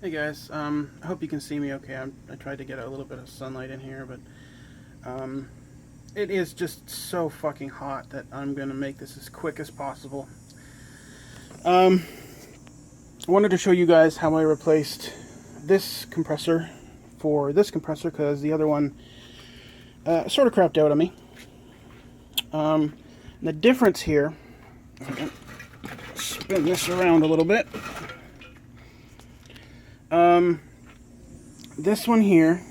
Hey guys, I hope you can see me okay. I tried to get a little bit of sunlight in here, but it is just so fucking hot that I'm going to make this as quick as possible. I wanted to show you guys how I replaced this compressor for this compressor because the other one sort of crapped out on me. The difference here, if I can spin this around a little bit. This one here,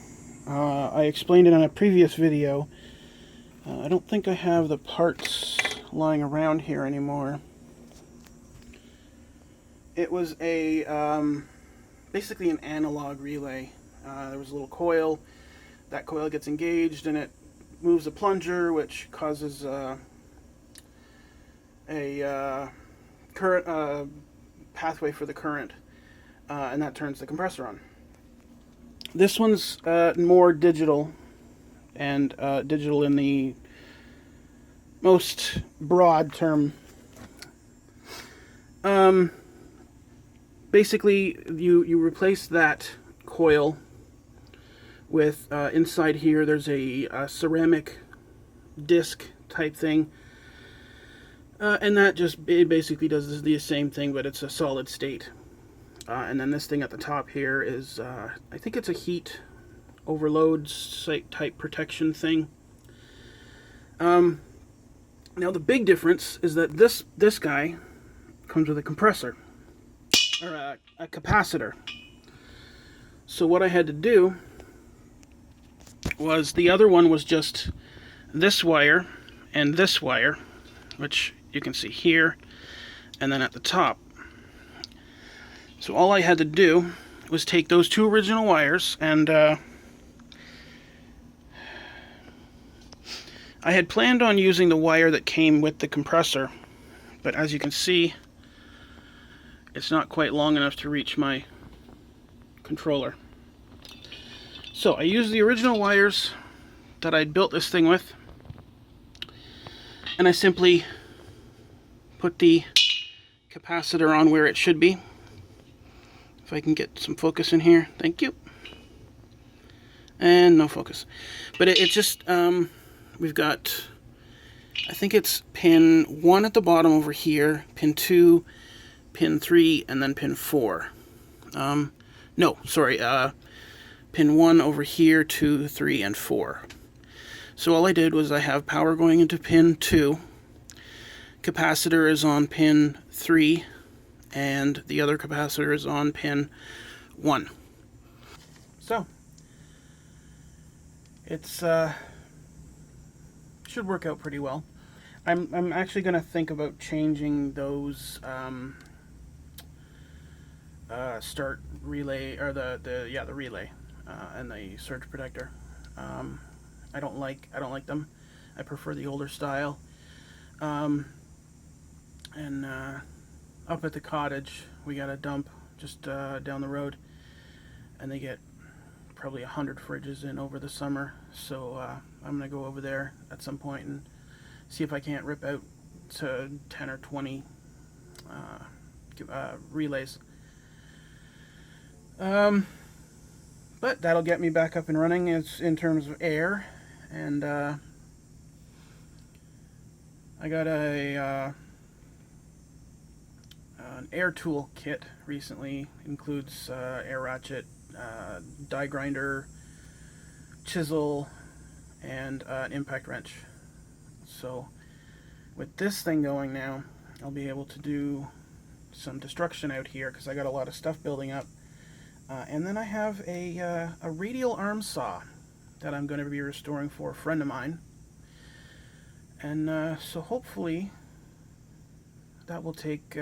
I explained it in a previous video. I don't think I have the parts lying around here anymore. It was a basically an analog relay. There was a little coil. That coil gets engaged and it moves a plunger, which causes a current pathway for the current, and that turns the compressor on. This one's more digital, and digital in the most broad term. Basically, you replace that coil with, inside here, there's a ceramic disc type thing. And that it basically does the same thing, but it's a solid state. And then this thing at the top here is, I think it's a heat overload site type protection thing. Now the big difference is that this guy comes with a compressor, or a capacitor. So what I had to do was, the other one was just this wire and this wire, which you can see here, and then at the top. So all I had to do was take those two original wires, and I had planned on using the wire that came with the compressor, but as you can see, it's not quite long enough to reach my controller. So I used the original wires that I'd built this thing with, and I simply put the capacitor on where it should be. If I can get some focus in here, thank you. And no focus. But it just, we've got, I think it's pin 1 at the bottom over here, pin 2, pin 3, and then pin 4. No, sorry, pin 1 over here, 2, 3, and 4. So all I did was I have power going into pin 2, capacitor is on pin 3, and the other capacitor is on pin 1. So it's should work out pretty well. I'm actually going to think about changing those start relay, or the relay and the surge protector. I don't like them. I prefer the older style. And up at the cottage, we got a dump just down the road, and they get probably 100 fridges in over the summer. So I'm gonna go over there at some point and see if I can't rip out to 10 or 20 relays. But that'll get me back up and running in terms of air, and I got an air tool kit recently. Includes air ratchet, die grinder, chisel, and an impact wrench. So with this thing going now, I'll be able to do some destruction out here because I got a lot of stuff building up. And then I have a radial arm saw that I'm going to be restoring for a friend of mine. And so hopefully that will take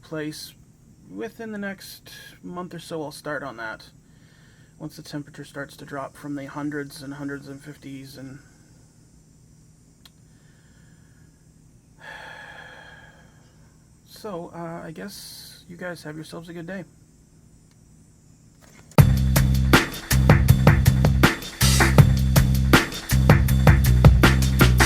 place within the next month or so. I'll start on that once the temperature starts to drop from the hundreds and 50s. And so I guess you guys have yourselves a good day.